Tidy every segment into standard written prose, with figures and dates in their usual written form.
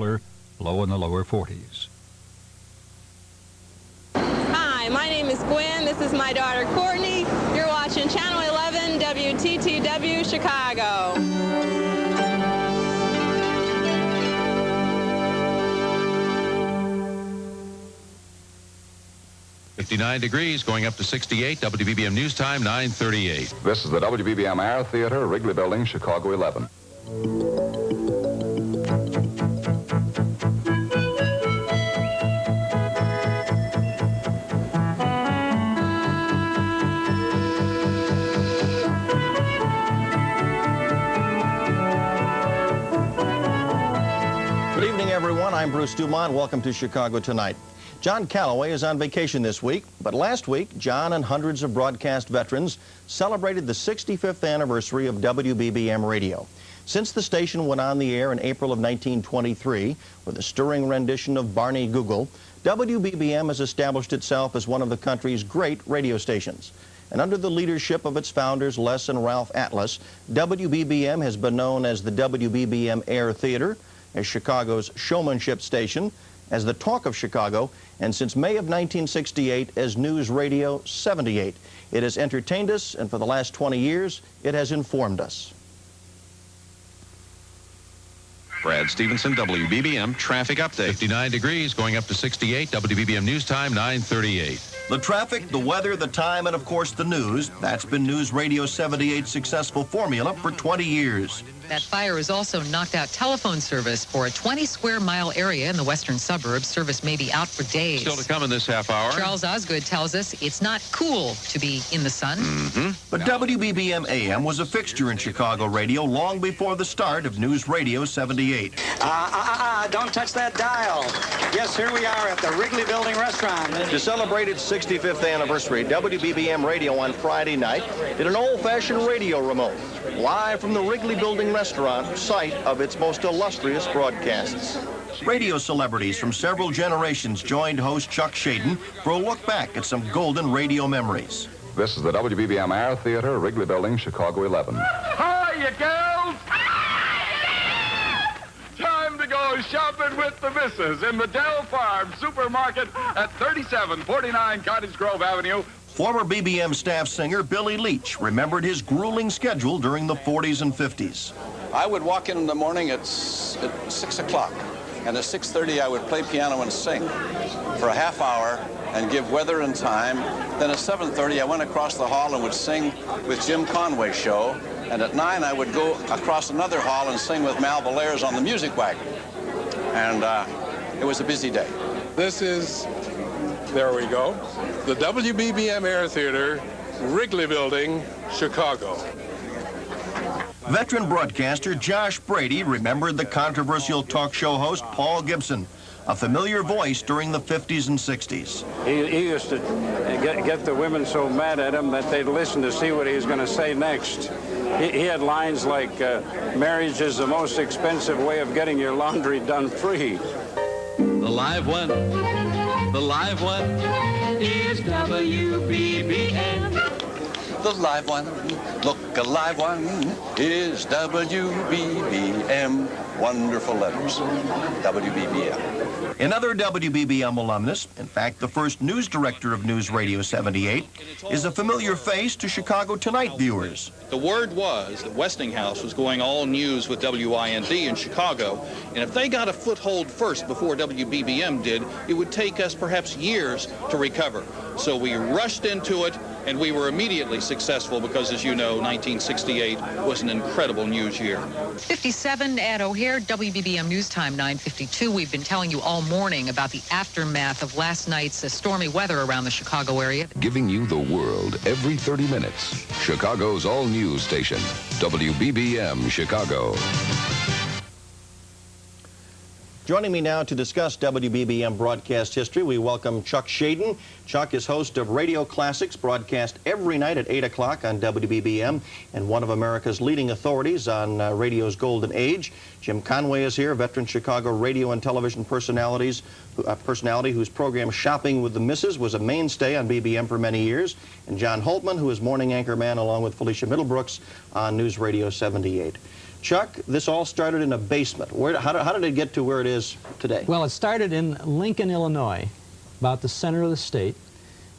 cooler, low in the lower 40s. Hi, my name is Gwen. This is my daughter Courtney. You're watching Channel 11 WTTW Chicago. 59 degrees, going up to 68. WBBM News Time, 9:38. This is the WBBM Air Theater, Wrigley Building, Chicago 11. Good evening, everyone. I'm Bruce DuMont. Welcome to Chicago Tonight. John Calloway is on vacation this week, but last week, John and hundreds of broadcast veterans celebrated the 65th anniversary of WBBM Radio. Since the station went on the air in April of 1923 with a stirring rendition of Barney Google, WBBM has established itself as one of the country's great radio stations. And under the leadership of its founders, Les and Ralph Atlas, WBBM has been known as the WBBM Air Theater, as Chicago's showmanship station, as the talk of Chicago, and since May of 1968 as Newsradio 78. It has entertained us, and for the last 20 years, it has informed us. Brad Stevenson, WBBM Traffic Update. 59 degrees, going up to 68. WBBM News Time, 9:38. The traffic, the weather, the time, and of course the news. That's been Newsradio 78's successful formula for 20 years. That fire has also knocked out telephone service for a 20-square-mile area in the western suburbs. Service may be out for days. Still to come in this half hour. Charles Osgood tells us it's not cool to be in the sun. But WBBM AM was a fixture in Chicago radio long before the start of Newsradio 78. Don't touch that dial. Yes, here we are at the Wrigley Building restaurant. To celebrate its 65th anniversary, WBBM Radio on Friday night did an old-fashioned radio remote, live from the Wrigley Building restaurant, site of its most illustrious broadcasts. Radio celebrities from several generations joined host Chuck Schaden for a look back at some golden radio memories. This is the WBBM Air Theater, Wrigley Building, Chicago 11. Hi, you girls! Time to go shopping with the missus in the Dell Farm Supermarket at 3749 Cottage Grove Avenue. Former BBM staff singer Billy Leach remembered his grueling schedule during the 40s and 50s. I would walk in the morning at 6 o'clock, and at 6:30 I would play piano and sing for a half hour and give weather and time. Then at 7:30 I went across the hall and would sing with Jim Conway's show, and at 9 I would go across another hall and sing with Mal Belair's on the Music Wagon. And it was a busy day. This is, there we go, the WBBM Air Theater, Wrigley Building, Chicago. Veteran broadcaster Josh Brady remembered the controversial talk show host Paul Gibson, a familiar voice during the 50s and 60s. He used to get the women so mad at him that they'd listen to see what he was going to say next. He had lines like, marriage is the most expensive way of getting your laundry done free. The live one is WBBM. The live one, look, a live one is WBBM. Wonderful letters, WBBM. Another WBBM alumnus, in fact, the first news director of Newsradio 78, is a familiar face to Chicago Tonight viewers. The word was that Westinghouse was going all news with WIND in Chicago, and if they got a foothold first before WBBM did, it would take us perhaps years to recover. So we rushed into it, and we were immediately successful because, as you know, 1968 was an incredible news year. 57 at O'Hare, WBBM News Time, 9:52. We've been telling you all morning about the aftermath of last night's stormy weather around the Chicago area. Giving you the world every 30 minutes. Chicago's all-news station, WBBM Chicago. Joining me now to discuss WBBM broadcast history, we welcome Chuck Schaden. Chuck is host of Radio Classics, broadcast every night at 8 o'clock on WBBM, and one of America's leading authorities on radio's golden age. Jim Conway is here, veteran Chicago radio and television personality whose program Shopping with the Missus was a mainstay on BBM for many years, and John Hultman, who is morning anchor man along with Felicia Middlebrooks on Newsradio 78. Chuck, this all started in a basement. How did it get to where it is today? Well, it started in Lincoln, Illinois, about the center of the state,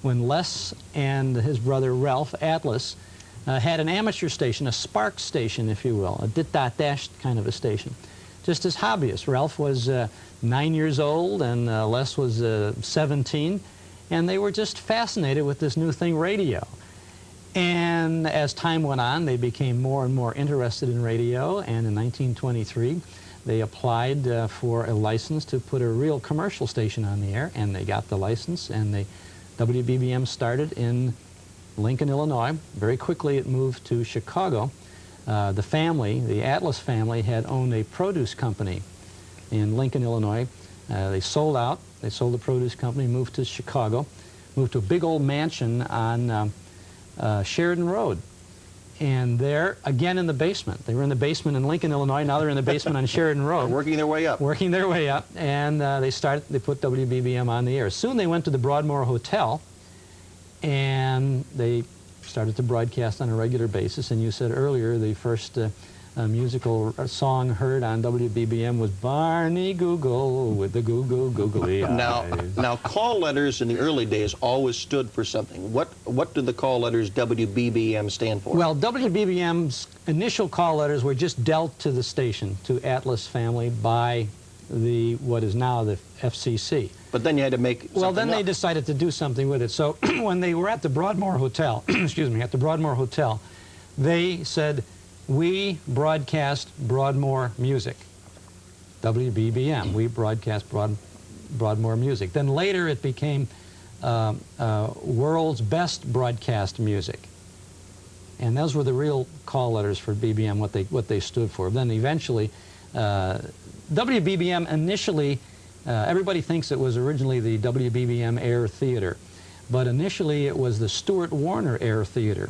when Les and his brother Ralph Atlas had an amateur station, a spark station, if you will, a dit-dot-dash kind of a station, just as hobbyists. Ralph was 9 years old and Les was 17, and they were just fascinated with this new thing, radio. And as time went on, they became more and more interested in radio, and in 1923, they applied for a license to put a real commercial station on the air, and they got the license, and WBBM started in Lincoln, Illinois. Very quickly it moved to Chicago. The family, the Atlas family, had owned a produce company in Lincoln, Illinois. They sold out. They sold the produce company, moved to Chicago, moved to a big old mansion on Sheridan Road. And there, again in the basement. They were in the basement in Lincoln, Illinois. Now they're in the basement on Sheridan Road. Working their way up. Working their way up. And they put WBBM on the air. Soon they went to the Broadmoor Hotel, and they started to broadcast on a regular basis. And you said earlier the first musical song heard on WBBM was Barney Google with the googly eyes. Now, call letters in the early days always stood for something. What did the call letters WBBM stand for? Well, WBBM's initial call letters were just dealt to the station, to Atlas family, by what is now the FCC. But then you had to make something Well, then up. they decided to do something with it. So when they were at the Broadmoor Hotel, excuse me, at the Broadmoor Hotel, they said, "We broadcast Broadmoor music." WBBM, we broadcast Broadmoor music. Then later it became World's Best Broadcast Music. And those were the real call letters for BBM, what they stood for. Then eventually, WBBM initially, everybody thinks it was originally the WBBM Air Theater, but initially it was the Stuart Warner Air Theater.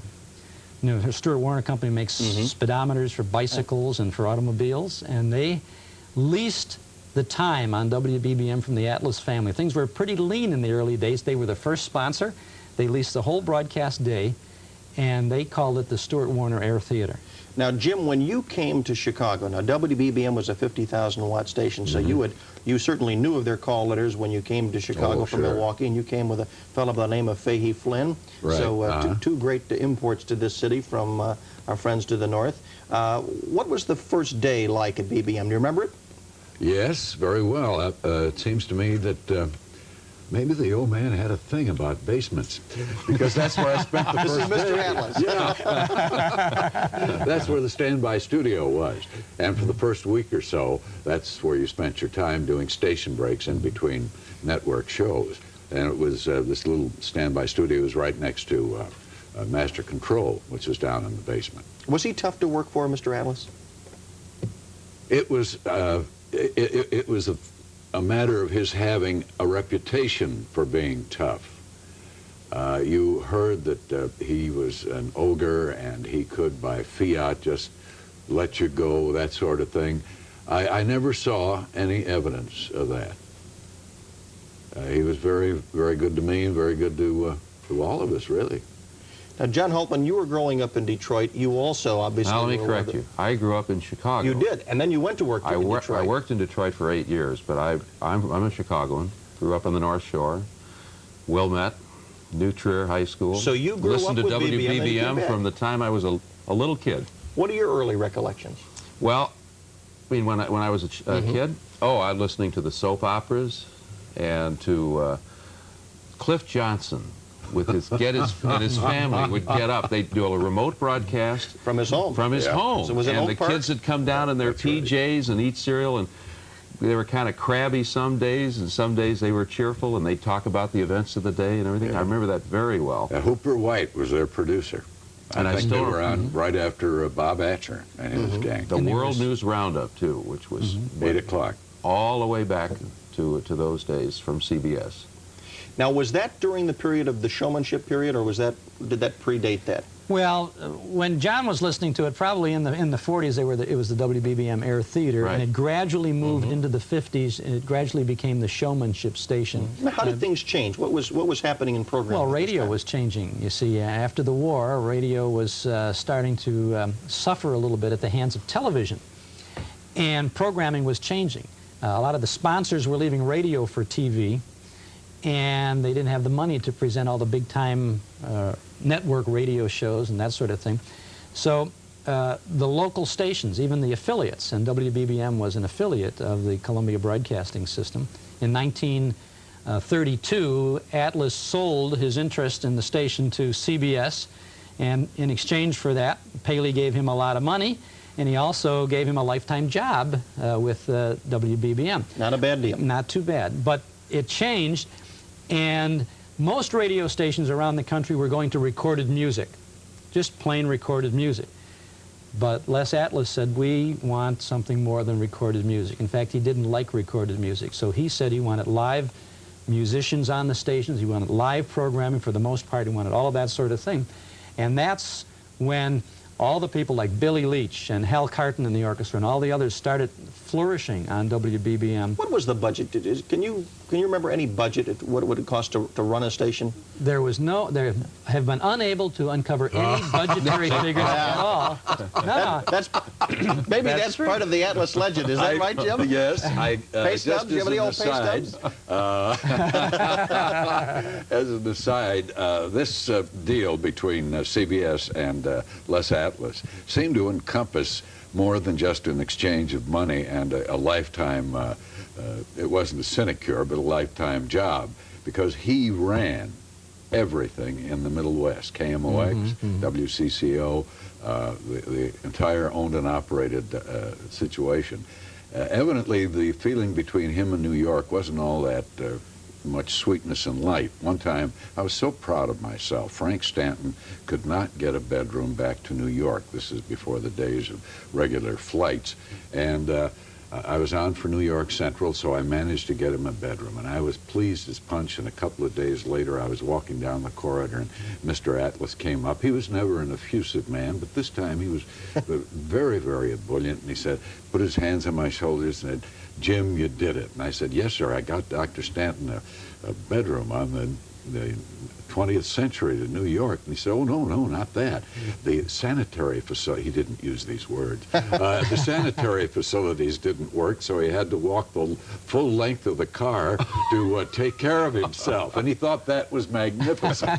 You know, the Stuart Warner Company makes speedometers for bicycles and for automobiles, and they leased the time on WBBM from the Atlas family. Things were pretty lean in the early days. They were the first sponsor. They leased the whole broadcast day, and they called it the Stuart Warner Air Theater. Now, Jim, when you came to Chicago, now WBBM was a 50,000-watt station, so you certainly knew of their call letters when you came to Chicago from Milwaukee, and you came with a fellow by the name of Fahey Flynn. Right. So two great imports to this city from our friends to the north. What was the first day like at BBM? Do you remember it? Yes, very well. It seems to me that maybe the old man had a thing about basements, because that's where I spent the first day. This is Mr. Atlas. Yeah. That's where the standby studio was. And for the first week or so, that's where you spent your time doing station breaks in between network shows. And it was this little standby studio was right next to Master Control, which was down in the basement. Was he tough to work for, Mr. Atlas? It was a matter of his having a reputation for being tough. You heard that he was an ogre and he could, by fiat, just let you go, that sort of thing. I never saw any evidence of that. He was very, very good to me and very good to all of us, really. Now, John Hultman, you were growing up in Detroit. You also, obviously... Now, let me correct you. I grew up in Chicago. You did, and then you went to work in Detroit. I worked in Detroit for 8 years, but I'm a Chicagoan. Grew up on the North Shore. Wilmette, New Trier High School. So you grew Listened up to with WBBM from the time I was a little kid. What are your early recollections? Well, I mean, when I was a kid, I was listening to the soap operas and to Cliff Johnson. With his and his family would get up. They'd do a remote broadcast from his home. From his home, So was it and the kids would come down in their PJs and eat cereal, and they were kind of crabby some days, and some days they were cheerful, and they'd talk about the events of the day and everything. I remember that very well. Hooper White was their producer. And I think still they were on right after Bob Atcher and his gang. The World News Roundup too, which was 8 o'clock, all the way back to those days from CBS. Now, was that during the period of the showmanship period, or did that predate that? Well, when John was listening to it, probably in the 40s, it was the WBBM Air Theater, Right. and it gradually moved into the 50s, and it gradually became the showmanship station. Now, how did things change? What was happening in programming? Well, radio was changing. You see, after the war, radio was starting to suffer a little bit at the hands of television, and programming was changing. A lot of the sponsors were leaving radio for TV, and they didn't have the money to present all the big-time network radio shows and that sort of thing. So the local stations, even the affiliates, and WBBM was an affiliate of the Columbia Broadcasting System. In 1932, Atlas sold his interest in the station to CBS, and in exchange for that, Paley gave him a lot of money, and he also gave him a lifetime job with WBBM. Not a bad deal. Not too bad. But it changed, and most radio stations around the country were going to recorded music, just plain recorded music. But Les Atlas said, we want something more than recorded music. In fact, he didn't like recorded music, so he said he wanted live musicians on the stations, he wanted live programming for the most part, he wanted all of that sort of thing. And that's when all the people like Billy Leach and Hal Carton in the orchestra and all the others started flourishing on WBBM. What was the budget? Can you remember any budget? What would it cost to run a station? There have been unable to uncover any budgetary figures at all. No. That's part of the Atlas legend. Is that right, Jim? Yes. Pay stubs? Do you have any old pay stubs? As an aside, this deal between CBS and Les Atlas seemed to encompass more than just an exchange of money and a lifetime, it wasn't a sinecure, but a lifetime job, because he ran everything in the Middle West, KMOX, WCCO, the entire owned and operated situation. Evidently, the feeling between him and New York wasn't all that much sweetness and light. One time, I was so proud of myself. Frank Stanton could not get a bedroom back to New York. This is before the days of regular flights. And I was on for New York Central, so I managed to get him a bedroom. And I was pleased as punch, and a couple of days later, I was walking down the corridor, and Mr. Atlas came up. He was never an effusive man, but this time he was very, very ebullient, and he said, put his hands on my shoulders and said, Jim, you did it. And I said, yes, sir, I got Dr. Stanton a bedroom on the 20th century to New York. And he said, oh, no, not that. The sanitary facility, he didn't use these words, the sanitary facilities didn't work, so he had to walk the full length of the car to take care of himself. And he thought that was magnificent.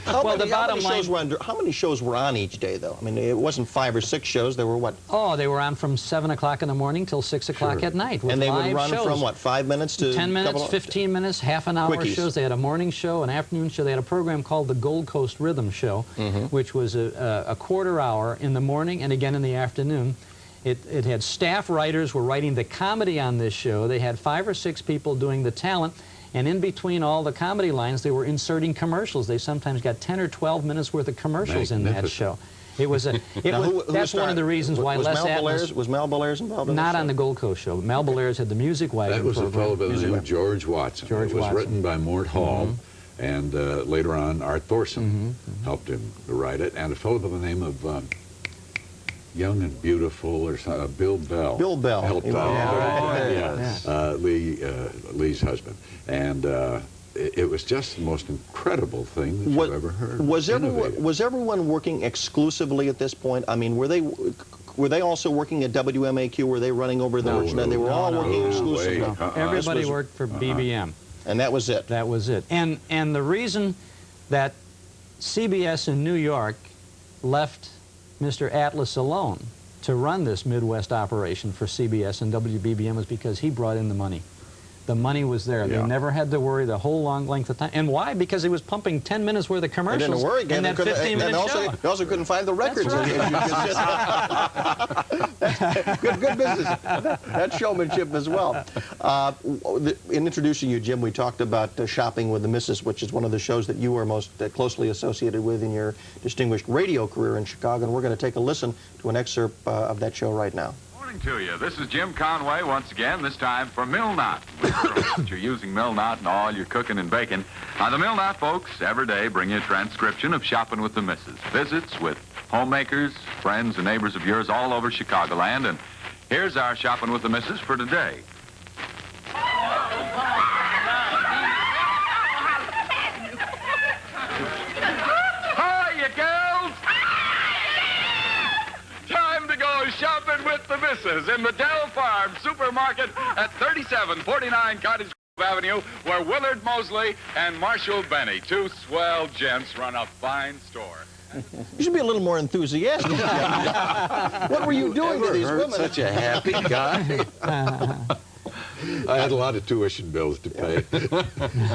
How many shows were on each day, though? I mean, it wasn't 5 or 6 shows. There were what? Oh, they were on from 7 o'clock in the morning till 6 o'clock at night. And they would run shows. From what, 5 minutes to 10 minutes, 15 minutes, half an hour Quickies. shows. They had a morning show, an afternoon show. They had a program called the Gold Coast Rhythm Show, which was a quarter hour in the morning and again in the afternoon. It had staff writers were writing the comedy on this show. They had 5 or 6 people doing the talent, and in between all the comedy lines, they were inserting commercials. They sometimes got 10 or 12 minutes worth of commercials in that show. It was that's one of the reasons why Les Atlas... Was Mel Bellairs involved in Not on the Gold Coast show. Mel Bellairs had the Music Wagon That was program. a fellow by the name of George Watson. It was written by Mort Hall, and later on Art Thorson helped him to write it, and a fellow by the name of Young and Beautiful, or Bill Bell. Bill Bell. Helped Lee's husband. And it was just the most incredible thing that you've ever heard. Was everyone working exclusively at this point? I mean, were they also working at WMAQ? Were they running over the merchandise? They were all working exclusively. Everybody worked for BBM. And that was it. That was it. And the reason that CBS in New York left Mr. Atlas alone to run this Midwest operation for CBS and WBBM was because he brought in the money. The money was there. They never had to worry the whole long length of time. And why? Because he was pumping 10 minutes worth of commercials. They didn't worry. And that 15-minute show. They also couldn't find the records. Good business. That's showmanship as well. In introducing you, Jim, we talked about Shopping with the Missus, which is one of the shows that you were most closely associated with in your distinguished radio career in Chicago. And we're going to take a listen to an excerpt of that show right now. morning to you. This is Jim Conway once again, this time for Mill Knot. We trust that you're using Mill Knot in all your cooking and baking. The Mill Knot folks every day bring you a transcription of Shopping with the Missus. Visits with homemakers, friends, and neighbors of yours all over Chicagoland. And here's our Shopping with the Missus for today. Shopping with the Missus in the Dell Farm Supermarket at 3749 Cottage Grove Avenue, where Willard Mosley and Marshall Benny, two swell gents, run a fine store. You should be a little more enthusiastic. What were you doing to these women? Such a happy guy. I had a lot of tuition bills to pay.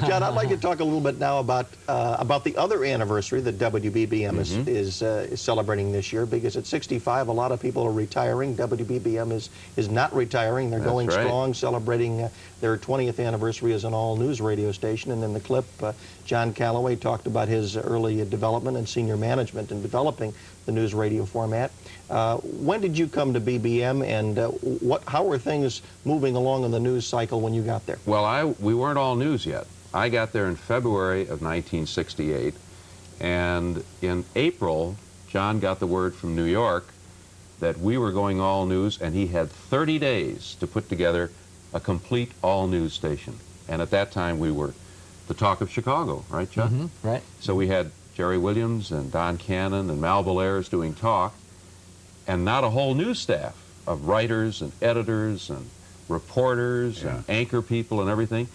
John, I'd like to talk a little bit now about the other anniversary that WBBM is celebrating this year, because at 65, a lot of people are retiring. WBBM is not retiring. They're going strong, celebrating their 20th anniversary as an all-news radio station. And in the clip, John Calloway talked about his early development and senior management in developing the news radio format. When did you come to BBM, and how were things moving along in the news cycle when you got there? Well, we weren't all news yet. I got there in February of 1968, and in April, John got the word from New York that we were going all news, and he had 30 days to put together a complete all news station. And at that time, we were the talk of Chicago, right, Chuck? Right. So we had Jerry Williams and Don Cannon and Mal Belair's doing talk, and not a whole news staff of writers and editors and reporters and anchor people and everything.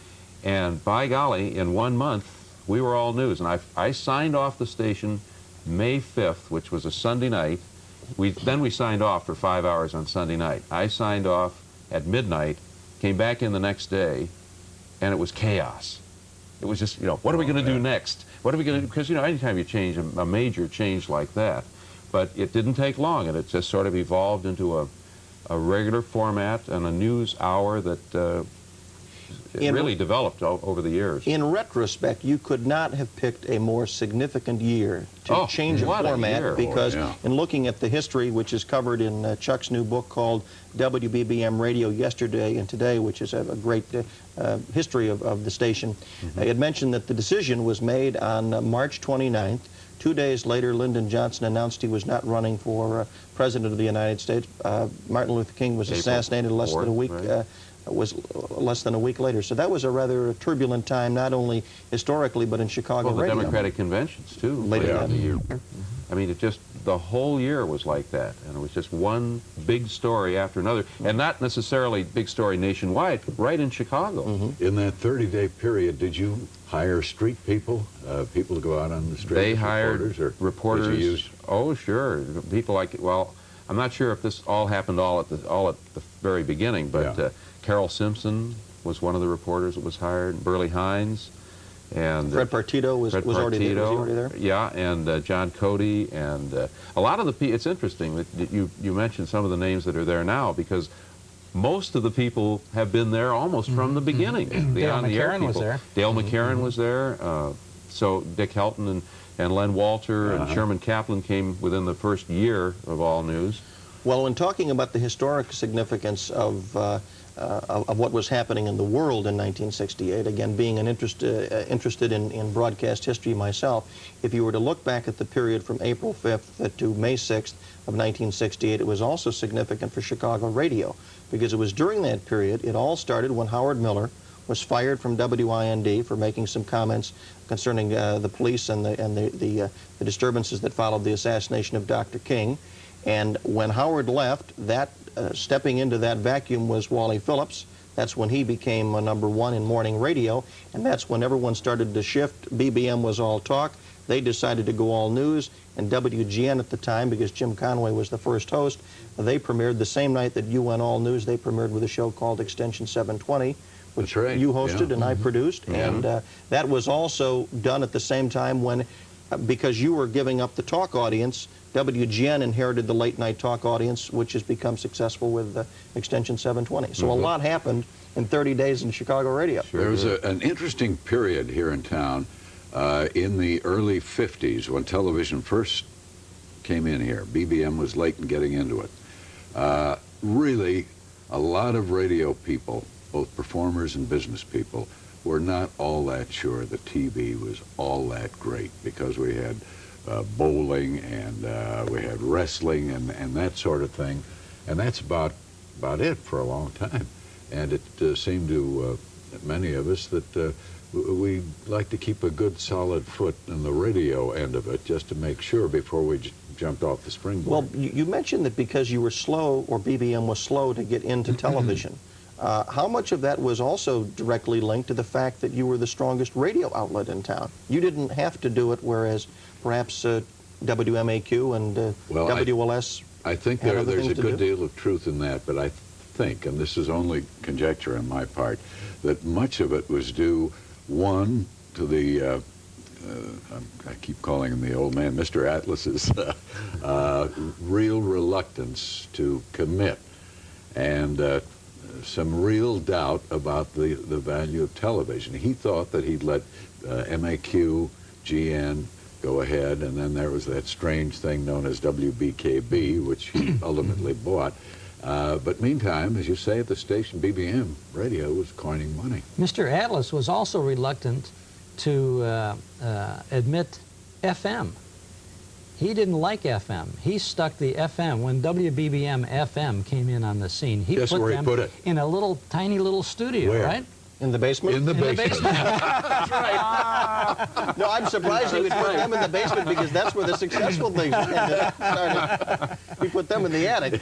And by golly, in 1 month, we were all news. And I signed off the station May 5th, which was a Sunday night. Then we signed off for 5 hours on Sunday night. I signed off at midnight, came back in the next day, and it was chaos. It was just, what are we going to do next? What are we going to do? Because, anytime you change a major change like that. But it didn't take long, and it just sort of evolved into a regular format and a news hour that really developed over the years. In retrospect, you could not have picked a more significant year to change a format, because in looking at the history, which is covered in Chuck's new book called WBBM Radio Yesterday and Today, which is a great history of the station, it mentioned that the decision was made on March 29th. 2 days later, Lyndon Johnson announced he was not running for President of the United States. Martin Luther King was assassinated less than a week. Was less than a week later. So that was a rather turbulent time, not only historically, but in Chicago radio. Well, the Democratic conventions, too, later in the year. I mean, the whole year was like that, and it was just one big story after another, and not necessarily big story nationwide, right in Chicago. In that 30-day period, did you hire street people, people to go out on the street? They hired reporters. Did you use? Oh, sure. People like, well, I'm not sure if this all happened all at the very beginning, but Carol Simpson was one of the reporters that was hired, Burley Hines, and Fred Partito was already there. Yeah, and John Cody, and a lot of the people. It's interesting that you mentioned some of the names that are there now, because most of the people have been there almost from the beginning. Dale McCarran was there. Dale McCarran was there. So Dick Helton and Len Walter and Sherman Kaplan came within the first year of All News. Well, when talking about the historic significance of what was happening in the world in 1968, again, being interested in broadcast history myself, if you were to look back at the period from April 5th to May 6th of 1968, it was also significant for Chicago radio, because it was during that period, it all started when Howard Miller was fired from WIND for making some comments concerning the police and the disturbances that followed the assassination of Dr. King. And when Howard left, stepping into that vacuum was Wally Phillips. That's when he became #1 in morning radio, and that's when everyone started to shift. BBM was all talk. They decided to go all news, and WGN at the time, because Jim Conway was the first host, they premiered the same night that you went all news. They premiered with a show called Extension 720, which you hosted and I produced, and that was also done at the same time when, because you were giving up the talk audience, WGN inherited the late-night talk audience, which has become successful with Extension 720. So a lot happened in 30 days in Chicago radio. There was an interesting period here in town in the early 50s when television first came in here. BBM was late in getting into it. really, a lot of radio people, both performers and business people, were not all that sure that TV was all that great, because we had bowling and we had wrestling and that sort of thing, and that's about it for a long time. And it seemed to many of us that we like to keep a good solid foot in the radio end of it, just to make sure before we jumped off the springboard. Well, you mentioned that because you were slow, or BBM was slow to get into television. How much of that was also directly linked to the fact that you were the strongest radio outlet in town? You didn't have to do it, whereas perhaps WMAQ and WLS I think there's a good deal of truth in that, but I think, and this is only conjecture on my part, that much of it was due, one, to the, I keep calling him the old man, Mr. Atlas's real reluctance to commit, and some real doubt about the value of television. He thought that he'd let MAQ, GN go ahead, and then there was that strange thing known as WBKB, which he ultimately bought. But meantime, as you say, at the station, BBM radio was coining money. Mr. Atlas was also reluctant to admit FM. He didn't like FM. He stuck the FM. When WBBM FM came in on the scene, he put them in a little, tiny little studio, right? In the basement? In the basement. That's right. No, I'm surprised he would put them in the basement, because that's where the successful things started. He put them in the attic.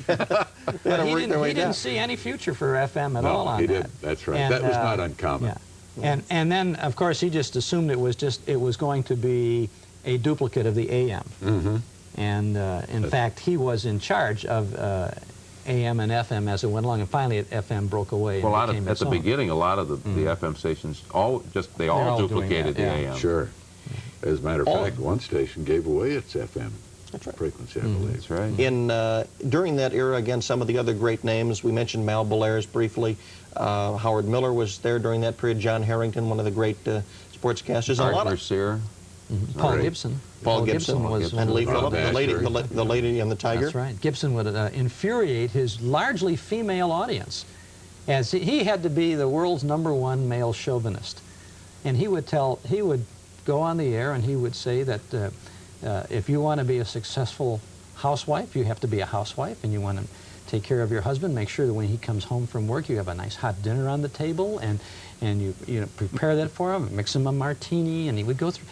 He didn't see any future for FM at all on that. No, he did. That's right. And, that was not uncommon. Yeah. And then, of course, he just assumed it was going to be a duplicate of the AM. Mm-hmm. And in fact, he was in charge of AM and FM as it went along, and finally FM broke away. Well, and at the beginning, a lot of the FM stations all duplicated the AM. Sure. As a matter of fact, one station gave away its FM frequency, I believe. That's right. During that era, again, some of the other great names, we mentioned Mal Belair's briefly. Howard Miller was there during that period. John Harrington, one of the great sportscasters. Art Mercier. Paul Gibson. Paul Gibson was, and Lee Phillips, the lady and the tiger. That's right. Gibson would infuriate his largely female audience, as he had to be the world's #1 male chauvinist, and he would go on the air and he would say that if you want to be a successful housewife, you have to be a housewife, and you want to take care of your husband, make sure that when he comes home from work, you have a nice hot dinner on the table, and you prepare that for him, mix him a martini, and he would go through.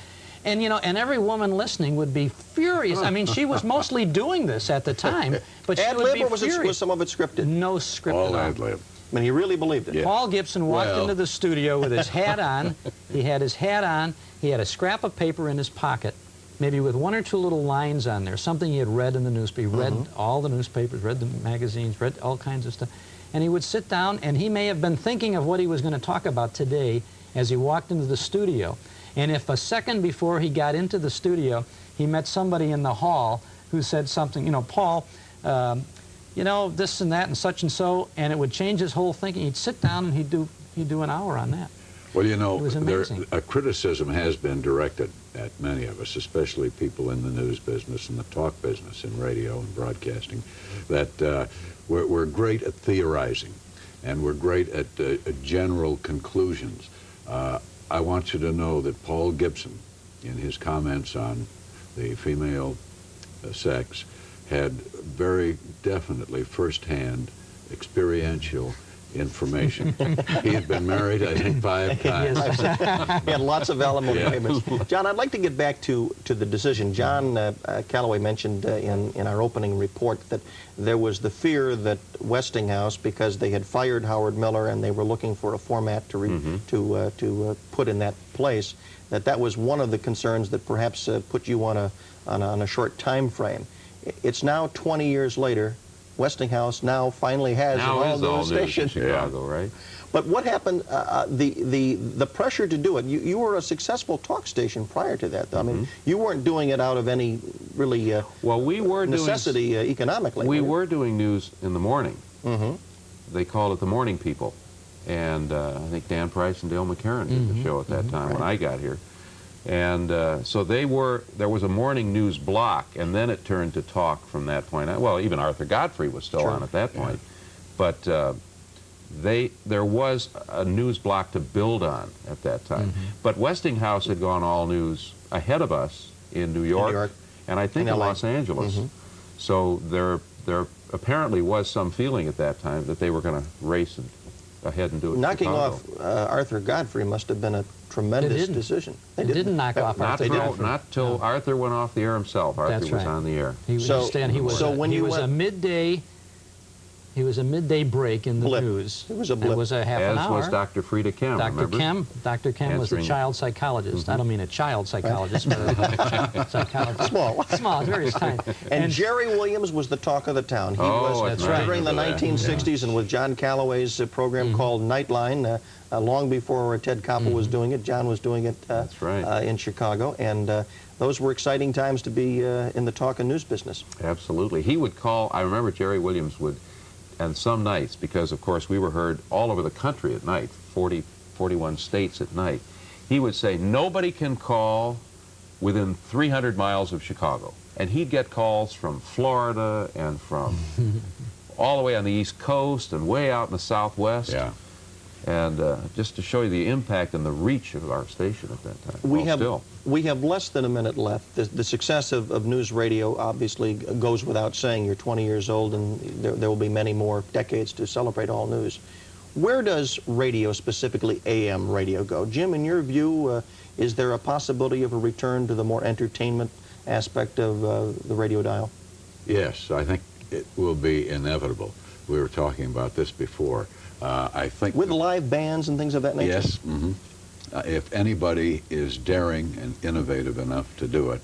And and every woman listening would be furious. I mean, she was mostly doing this at the time, but she would be furious. Or was some of it scripted? No script all at all. ad-lib. I mean, he really believed it. Yeah. Paul Gibson walked into the studio with his hat on. He had his hat on. He had a scrap of paper in his pocket, maybe with 1 or 2 little lines on there, something he had read in the newspaper. He read all the newspapers, read the magazines, read all kinds of stuff. And he would sit down, and he may have been thinking of what he was going to talk about today as he walked into the studio. And if a second before he got into the studio, he met somebody in the hall who said something, Paul, this and that and so, and it would change his whole thinking. He'd sit down and he'd do an hour on that. Well, it was amazing. A criticism has been directed at many of us, especially people in the news business and the talk business in radio and broadcasting, that we're great at theorizing, and we're great at general conclusions. I want you to know that Paul Gibson, in his comments on the female sex, had very definitely first-hand experiential information. He had been married, I think, 5 times. He had lots of alimony payments. John, I'd like to get back to the decision. John Calloway mentioned in our opening report that there was the fear that Westinghouse, because they had fired Howard Miller and they were looking for a format to put in that place, that was one of the concerns that perhaps put you on a short time frame. It's now 20 years later. Westinghouse now finally has an all-news station. In Chicago, right? But what happened? The pressure to do it. You were a successful talk station prior to that. I mean, you weren't doing it out of any really necessity economically. We were doing news in the morning. They called it the Morning People, and I think Dan Price and Dale McCarran did the show at that time when I got here. And so there was a morning news block, and then it turned to talk from that point on. Well, even Arthur Godfrey was still on at that point. But there was a news block to build on at that time. But Westinghouse had gone all news ahead of us in New York, and I think in Los Angeles. So there apparently was some feeling at that time that they were going to race ahead and do it. Knocking off Arthur Godfrey must have been a tremendous decision. They didn't knock off Arthur Godfrey. Not till Arthur went off the air himself. Arthur was on the air. He was a midday. He was a midday break in the news. It was a blip. It was a half an hour. As was Dr. Frida Kem, Dr. Kem was a child psychologist. I don't mean a child psychologist, but a psychologist. Small, very tiny. And Jerry Williams was the talk of the town. He was during the 1960s, and with John Calloway's program called Nightline, long before Ted Koppel was doing it. John was doing it in Chicago, and those were exciting times to be in the talk and news business. Absolutely. He would call, I remember Jerry Williams would, and some nights, because of course we were heard all over the country at night, 41 states at night, he would say, nobody can call within 300 miles of Chicago. And he'd get calls from Florida and from all the way on the East Coast and way out in the Southwest. Yeah. And just to show you the impact and the reach of our station at that time. We have less than a minute left. The success of news radio obviously goes without saying. You're 20 years old, and there will be many more decades to celebrate all news. Where does radio, specifically AM radio, go? Jim, in your view, is there a possibility of a return to the more entertainment aspect of the radio dial? Yes, I think it will be inevitable. We were talking about this before. I think with live bands and things of that nature? Yes. If anybody is daring and innovative enough to do it,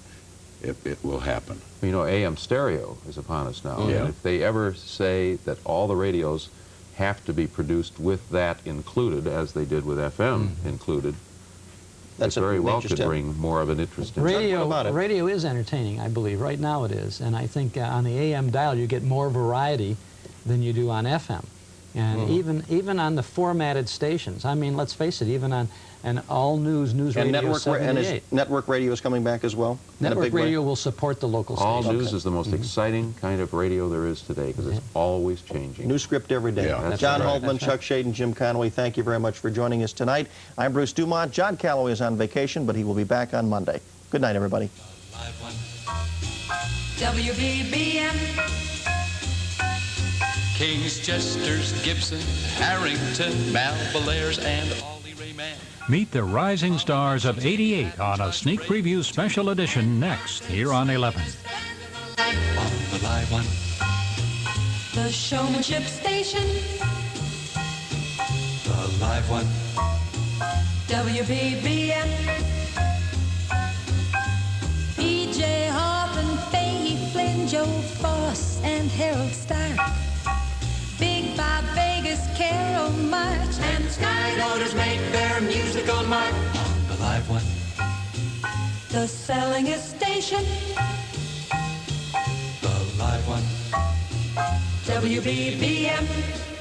it will happen. You know, AM stereo is upon us now. And if they ever say that all the radios have to be produced with that included, as they did with FM included, that very well could bring more of an interest in Radio is entertaining, I believe. Right now it is. And I think on the AM dial you get more variety than you do on FM. And even on the formatted stations, I mean, let's face it, even on an all-news radio 78. And network radio is coming back as well? Network radio will support the local stations. All news is the most exciting kind of radio there is today, because it's always changing. New script every day. John Hultman, Chuck Schaden, Jim Conway, thank you very much for joining us tonight. I'm Bruce DuMont. John Calloway is on vacation, but he will be back on Monday. Good night, everybody. WBBM. Kings, Chesters, Gibson, Harrington, Malbelairs, and Ollie Rayman. Meet the rising stars of '88 on a sneak preview special edition next, here on 11. On the live one. The Showmanship Station. The live one. WBBM. E.J. Hoffman, Faye Flynn, Joe Foss, and Harold Stark. Big Bob Vegas, Carol March, and Skydoters make their musical mark on the live one. The sellingest station, the live one. WBBM.